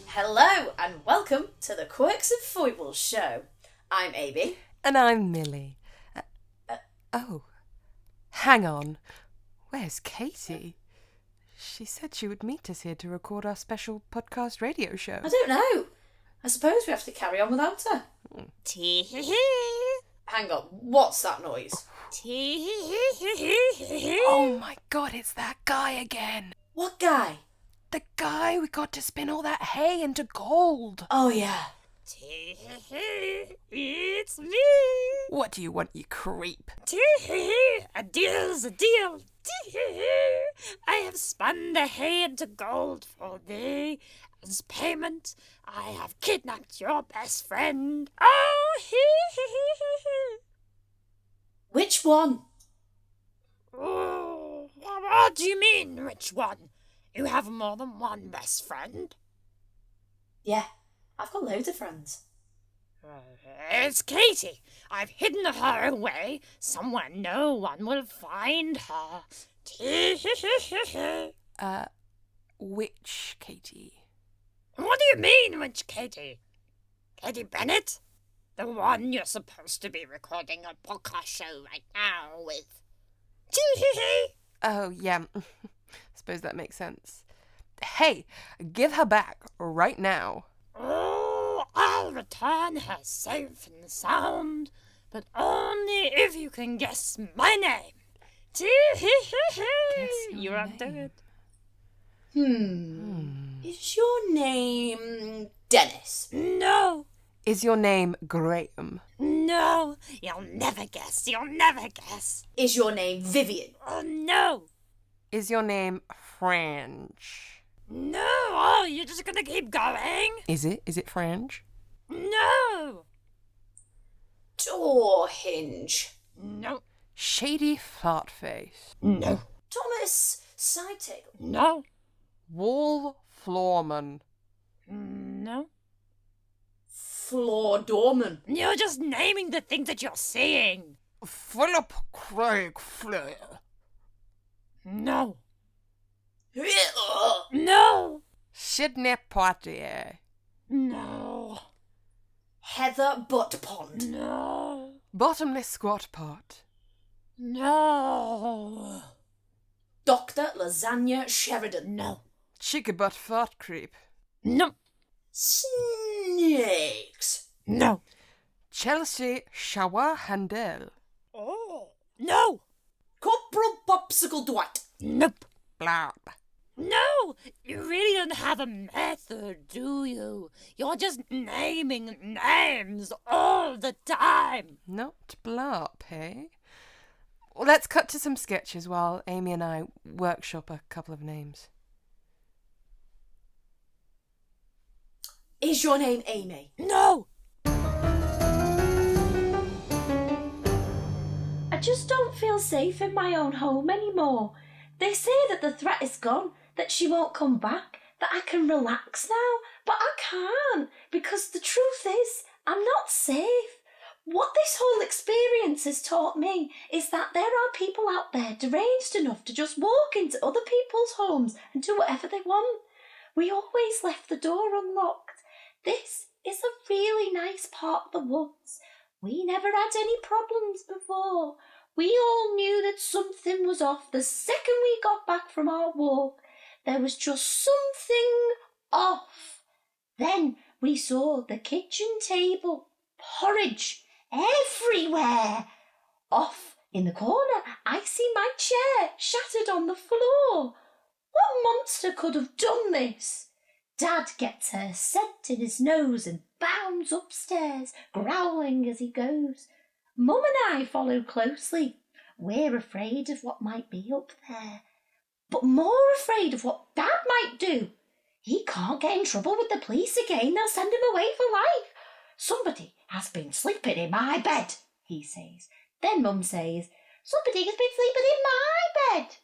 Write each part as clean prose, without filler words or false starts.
Hello and welcome to the Quirks and Foibles show. I'm Amy. And I'm Millie. Oh, hang on. Where's Katie? She said she would meet us here to record our special podcast radio show. I don't know. I suppose we have to carry on without her. Tee-hee-hee. Hang on, what's that noise? Tee-hee-hee. Oh my god, it's that guy again. What guy? The guy we got to spin all that hay into gold. Oh yeah. Tee-hee-hee. It's me. What do you want, you creep? Tee-hee-hee. A deal's a deal. Tee-hee-hee. I have spun the hay into gold for thee. As payment, I have kidnapped your best friend. Oh, hee-hee-hee-hee. Which one? Oh, what do you mean, which one? You have more than one best friend? Yeah, I've got loads of friends. It's Katie. I've hidden her away somewhere no one will find her. Which Katie? What do you mean, which Katie? Katie Bennett? The one you're supposed to be recording a podcast show right now with. Oh, yeah. Suppose that makes sense. Hey, give her back right now. Oh, I'll return her safe and sound, but only if you can guess my name. You're up to it. Is your name Dennis? No, Is your name Graham? no, you'll never guess. You'll never guess. Is your name Vivian? Oh, no, Is your name Frange? no. Oh, you're just gonna keep going? Is it? Is it Frange? No, Door hinge? no, Shady Fartface? no, Thomas side table? no, Wall Floorman? no. Floor doorman? You're just naming the things that you're seeing. Philip Craig Flair? No, no, Sydney Poitier? no, Heather Butt Pond? no, Bottomless Squat Pot? no, Dr. Lasagna Sheridan? no, Cheeky Butt Fart Creep? no, Snakes? no. Chelsea Shower Handel? Oh, no, Corporal Popsicle Dwight? nope. Blab? No, you really don't have a method, do you? You're just naming names all the time. Not Blarp, hey? Well, let's cut to some sketches while Amy and I workshop a couple of names. Is your name Amy? No, I just don't feel safe in my own home anymore. They say that the threat is gone, that she won't come back, that I can relax now, but I can't, because the truth is, I'm not safe. What this whole experience has taught me is that there are people out there deranged enough to just walk into other people's homes and do whatever they want. We always left the door unlocked. This is a really nice part of the woods. We never had any problems before. We all knew that something was off the second we got back from our walk. There was just something off. Then we saw the kitchen table, porridge everywhere. Off in the corner, I see my chair shattered on the floor. What monster could have done this? Dad gets her scent in his nose and bounds upstairs, growling as he goes. Mum and I follow closely. We're afraid of what might be up there, but more afraid of what Dad might do. He can't get in trouble with the police again. They'll send him away for life. Somebody has been sleeping in my bed, he says. Then Mum says, somebody has been sleeping in my bed.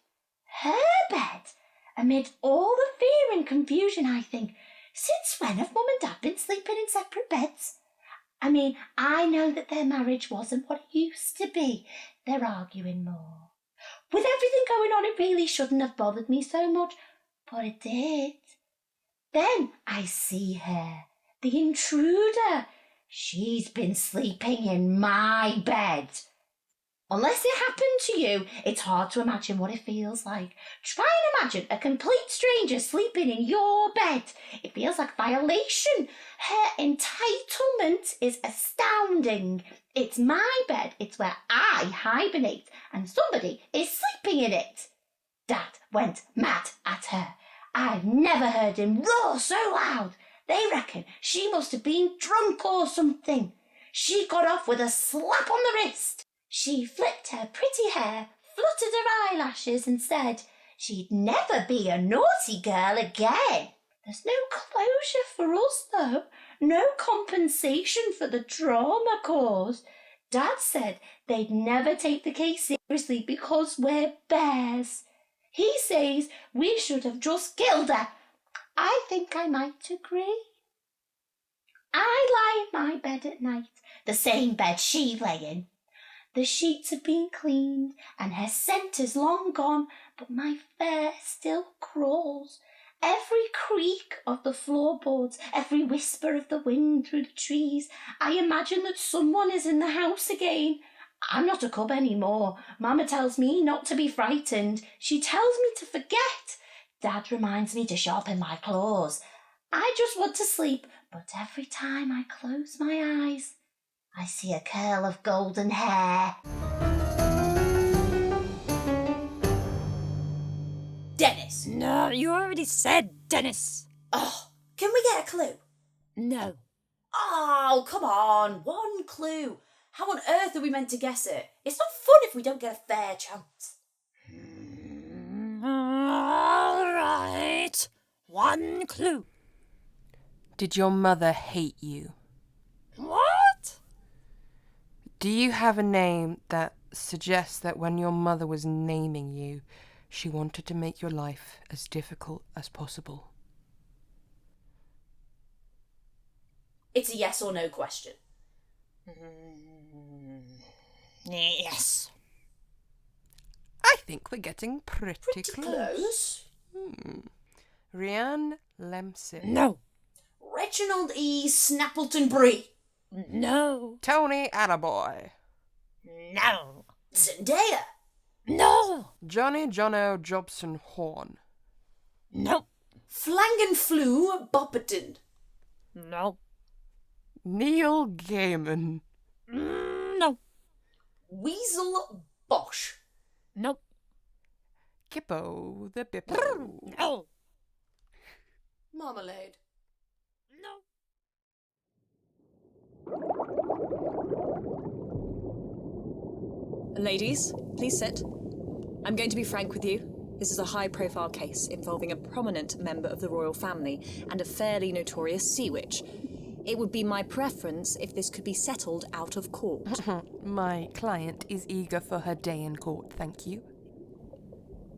Her bed? Amid all the fear and confusion, I think, since when have Mum and Dad been sleeping in separate beds? I mean, I know that their marriage wasn't what it used to be. They're arguing more. With everything going on, it really shouldn't have bothered me so much, but it did. Then I see her, the intruder. She's been sleeping in my bed. Unless it happened to you, it's hard to imagine what it feels like. Try and imagine a complete stranger sleeping in your bed. It feels like violation. Her entitlement is astounding. It's my bed. It's where I hibernate, and somebody is sleeping in it. Dad went mad at her. I've never heard him roar so loud. They reckon she must have been drunk or something. She got off with a slap on the wrist. She flipped her pretty hair, fluttered her eyelashes, and said she'd never be a naughty girl again. There's no closure for us, though. No compensation for the trauma caused. Dad said they'd never take the case seriously because we're bears. He says we should have just killed her. I think I might agree. I lie in my bed at night, the same bed she lay in. The sheets have been cleaned and her scent is long gone, but my fur still crawls. Every creak of the floorboards, every whisper of the wind through the trees, I imagine that someone is in the house again. I'm not a cub anymore. Mama tells me not to be frightened. She tells me to forget. Dad reminds me to sharpen my claws. I just want to sleep, but every time I close my eyes, I see a curl of golden hair. Dennis. No, you already said Dennis. Oh, can we get a clue? No. Oh, come on. One clue. How on earth are we meant to guess it? It's not fun if we don't get a fair chance. All right. One clue. Did your mother hate you? What? Do you have a name that suggests that when your mother was naming you, she wanted to make your life as difficult as possible? It's a yes or no question. Yes. I think we're getting pretty Close. Rhiannon Lemsip. No. Reginald E. Snappleton Bree. No. Tony Attaboy. No. Zendaya. No. Johnny Jono Jobson Horn. No. Flangenflu Bopperton. No. Neil Gaiman. No. Weasel Bosch. No. Kippo the Bippo. No. Marmalade. No. Ladies, please sit. I'm going to be frank with you. This is a high-profile case involving a prominent member of the royal family and a fairly notorious sea witch. It would be my preference if this could be settled out of court. My client is eager for her day in court, thank you.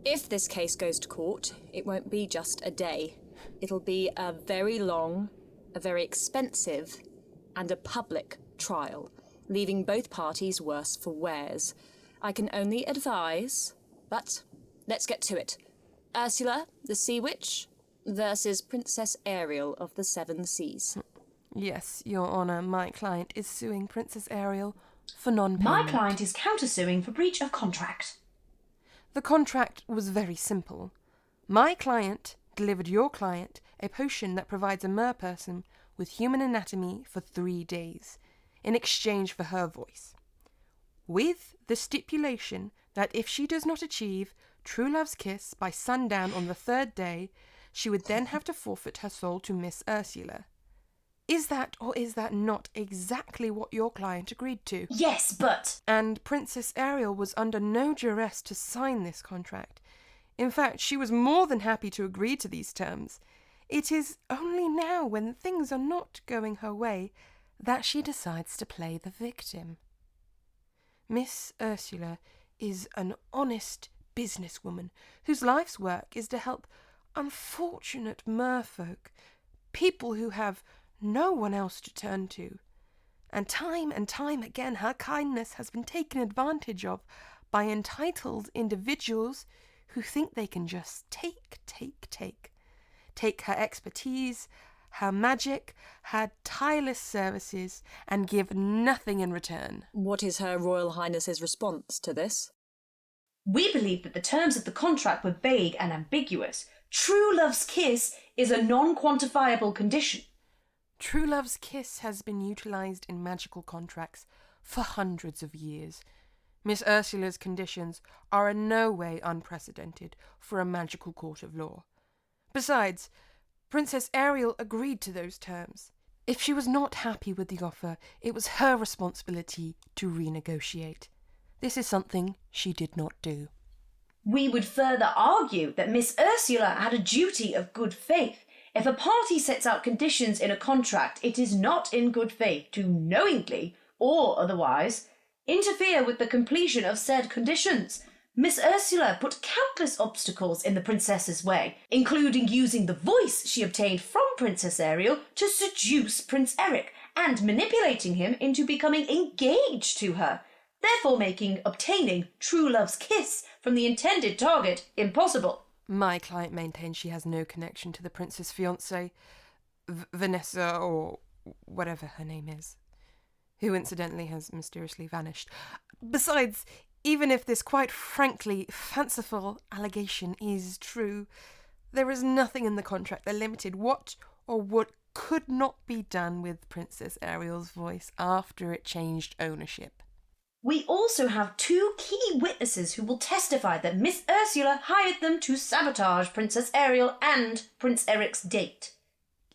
If this case goes to court, it won't be just a day. It'll be a very long, a very expensive, and a public trial, leaving both parties worse for wears. I can only advise, but let's get to it. Ursula, the Sea Witch, versus Princess Ariel of the Seven Seas. Yes, Your Honour, my client is suing Princess Ariel for non-payment. My client is countersuing for breach of contract. The contract was very simple. My client delivered your client a potion that provides a merperson with human anatomy for 3 days, in exchange for her voice, with the stipulation that if she does not achieve true love's kiss by sundown on the 3rd day, she would then have to forfeit her soul to Miss Ursula. Is that or is that not exactly what your client agreed to? Yes, but... And Princess Ariel was under no duress to sign this contract. In fact, she was more than happy to agree to these terms. It is only now, when things are not going her way, that she decides to play the victim. Miss Ursula is an honest, businesswoman whose life's work is to help unfortunate merfolk, people who have no one else to turn to. And time again, her kindness has been taken advantage of by entitled individuals who think they can just take her expertise, her magic, her tireless services, and give nothing in return. What is Her Royal Highness's response to this? We believe that the terms of the contract were vague and ambiguous. True love's kiss is a non-quantifiable condition. True love's kiss has been utilised in magical contracts for hundreds of years. Miss Ursula's conditions are in no way unprecedented for a magical court of law. Besides, Princess Ariel agreed to those terms. If she was not happy with the offer, it was her responsibility to renegotiate. This is something she did not do. We would further argue that Miss Ursula had a duty of good faith. If a party sets out conditions in a contract, it is not in good faith to knowingly, or otherwise, interfere with the completion of said conditions. Miss Ursula put countless obstacles in the princess's way, including using the voice she obtained from Princess Ariel to seduce Prince Eric and manipulating him into becoming engaged to her, therefore making obtaining true love's kiss from the intended target impossible. My client maintains she has no connection to the prince's fiancée, Vanessa, or whatever her name is, who incidentally has mysteriously vanished. Besides, even if this quite frankly fanciful allegation is true, there is nothing in the contract that limited what or what could not be done with Princess Ariel's voice after it changed ownership. We also have two key witnesses who will testify that Miss Ursula hired them to sabotage Princess Ariel and Prince Eric's date.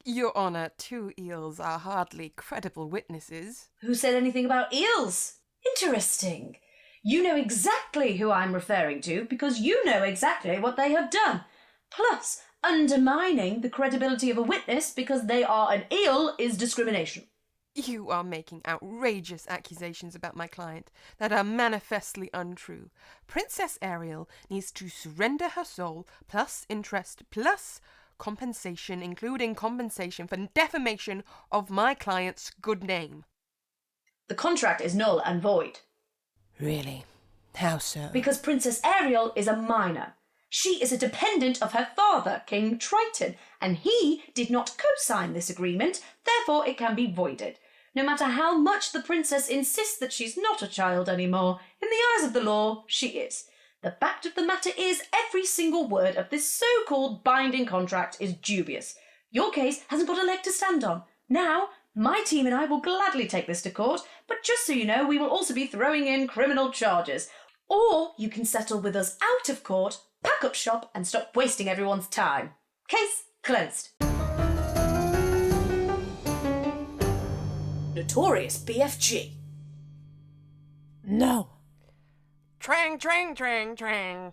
Your Honour, two eels are hardly credible witnesses. Who said anything about eels? Interesting. You know exactly who I'm referring to because you know exactly what they have done. Plus, undermining the credibility of a witness because they are an eel is discrimination. You are making outrageous accusations about my client that are manifestly untrue. Princess Ariel needs to surrender her soul, plus interest, plus compensation, including compensation for defamation of my client's good name. The contract is null and void. Really? How so? Because Princess Ariel is a minor. She is a dependent of her father, King Triton, and he did not co-sign this agreement, therefore it can be voided. No matter how much the princess insists that she's not a child anymore, in the eyes of the law, she is. The fact of the matter is, every single word of this so-called binding contract is dubious. Your case hasn't got a leg to stand on. Now, my team and I will gladly take this to court, but just so you know, we will also be throwing in criminal charges. Or you can settle with us out of court, pack up shop, and stop wasting everyone's time. Case closed. Notorious BFG. No. Trang, trang, trang, trang.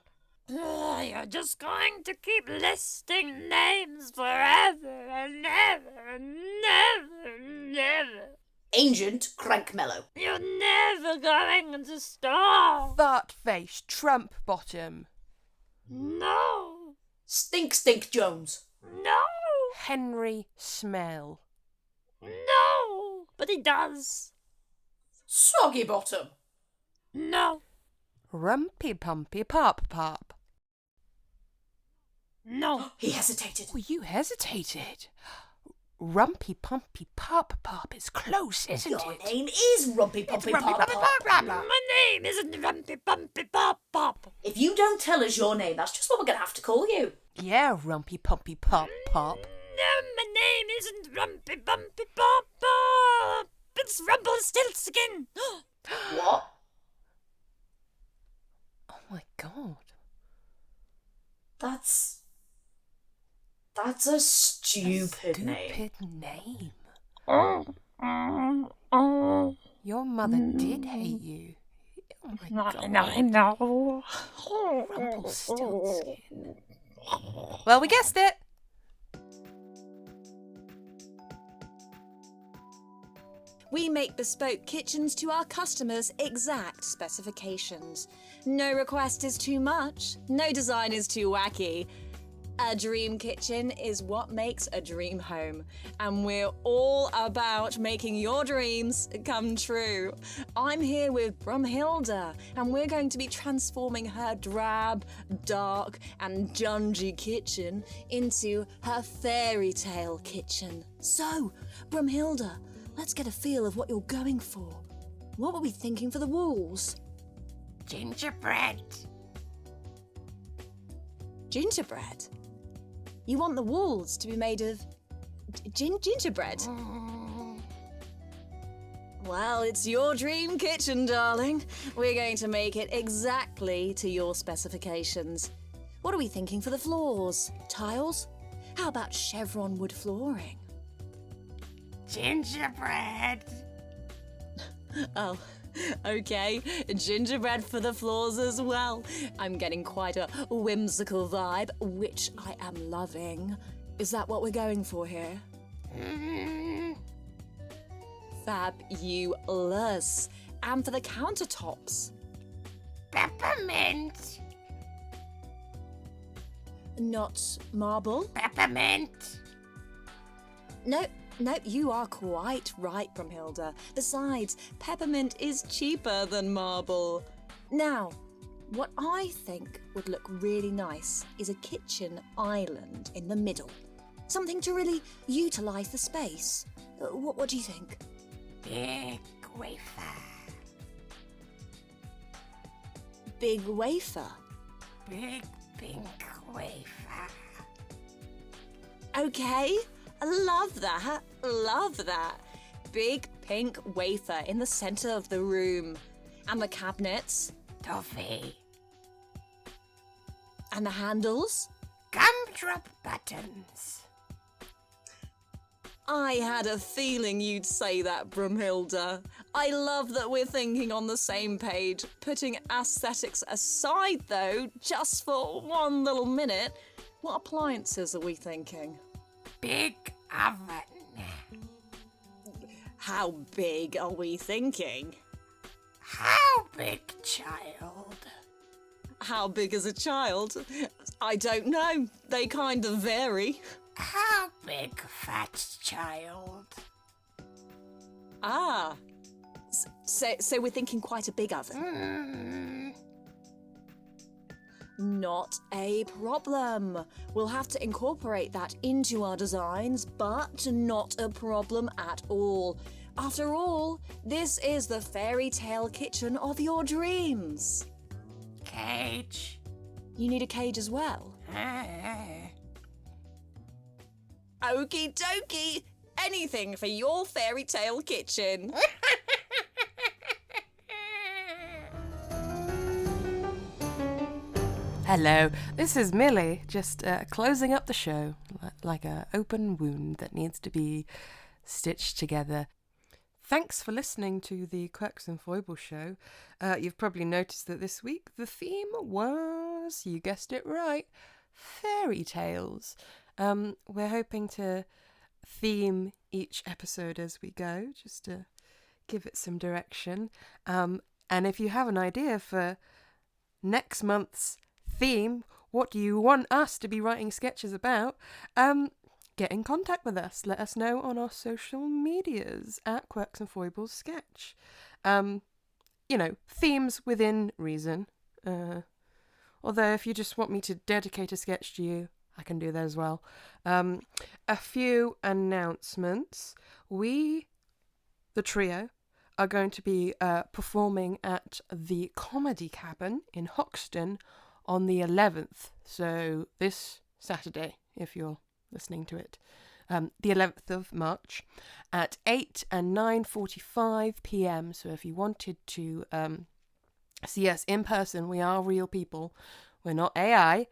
You're just going to keep listing names forever and ever and never and never. Agent Crankmellow. You're never going to stop. Fart-face, Trump bottom. No. Stink Jones. No. Henry Smell. No. But he does. Soggy Bottom. No. Rumpy Pumpy Pop Pop. No. He hesitated. Oh, you hesitated. Rumpy Pumpy Pop Pop is close, isn't Your it? name is Rumpy Pumpy Pop Pop. My name isn't Rumpy Bumpy Pop Pop. If you don't tell us your name, that's just what we're going to have to call you. Yeah, Rumpy Pumpy Pop Pop. No, my name isn't Rumpy Bumpy Pop Pop. It's Rumpelstiltskin. What? Oh my god. That's a stupid name. Stupid name. Oh. Your mother did hate you. Oh my god. I know. Rumpelstiltskin. Well, we guessed it. We make bespoke kitchens to our customers' exact specifications. No request is too much, no design is too wacky. A dream kitchen is what makes a dream home, and we're all about making your dreams come true. I'm here with Brumhilda, and we're going to be transforming her drab, dark, and dungy kitchen into her fairy tale kitchen. So, Brumhilda, let's get a feel of what you're going for. What were we thinking for the walls? Gingerbread. Gingerbread? You want the walls to be made of gingerbread? Well, it's your dream kitchen, darling. We're going to make it exactly to your specifications. What are we thinking for the floors? Tiles? How about chevron wood flooring? Gingerbread. Oh, okay. Gingerbread for the floors as well. I'm getting quite a whimsical vibe, which I am loving. Is that what we're going for here? Fabulous. And for the countertops? Peppermint. Not marble? Peppermint. No, you are quite right, Brumhilda. Besides, peppermint is cheaper than marble. Now, what I think would look really nice is a kitchen island in the middle. Something to really utilise the space. What do you think? Big wafer. Big wafer? Big pink wafer. Okay, love that. Big pink wafer in the centre of the room. And the cabinets? Toffee. And the handles? Gumdrop buttons. I had a feeling you'd say that, Brumhilda. I love that we're thinking on the same page. Putting aesthetics aside, though, just for one little minute, what appliances are we thinking? Big oven. How big are we thinking? How big, child? How big is a child? I don't know. They kind of vary. How big, fat child? Ah. So we're thinking quite a big oven. Not a problem. We'll have to incorporate that into our designs, but not a problem at all. After all, this is the fairy tale kitchen of your dreams. Cage. You need a cage as well. Okie dokie. Anything for your fairy tale kitchen. Hello, this is Millie, just closing up the show, like an open wound that needs to be stitched together. Thanks for listening to the Quirks and Foibles show. You've probably noticed that this week the theme was, you guessed it right, fairy tales. We're hoping to theme each episode as we go, just to give it some direction. And if you have an idea for next month's theme, what do you want us to be writing sketches about, get in contact with us. Let us know on our social medias at Quirks and Foibles Sketch. Themes within reason. Although if you just want me to dedicate a sketch to you, I can do that as well. A few announcements. We, the trio, are going to be performing at the Comedy Cabin in Hoxton on the 11th. So this Saturday, if you're listening to it, the 11th of March at 8 and 9:45 p.m. So if you wanted to see us in person, we are real people. We're not AI.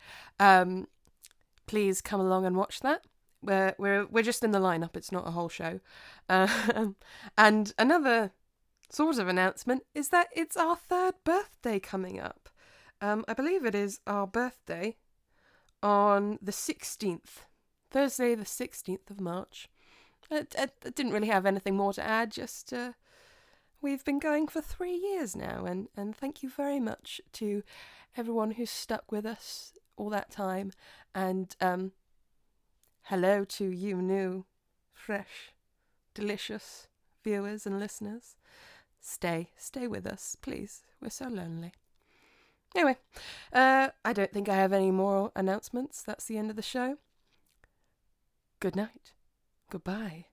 Please come along and watch that. We're just in the lineup. It's not a whole show. And another sort of announcement is that it's our 3rd birthday coming up. I believe it is our birthday on the 16th, Thursday the 16th of March. I didn't really have anything more to add, just we've been going for 3 years now, and thank you very much to everyone who's stuck with us all that time, and hello to you new, fresh, delicious viewers and listeners. Stay with us, please. We're so lonely. Anyway, I don't think I have any more announcements. That's the end of the show. Good night. Goodbye.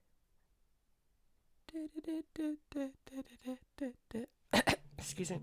Excuse me.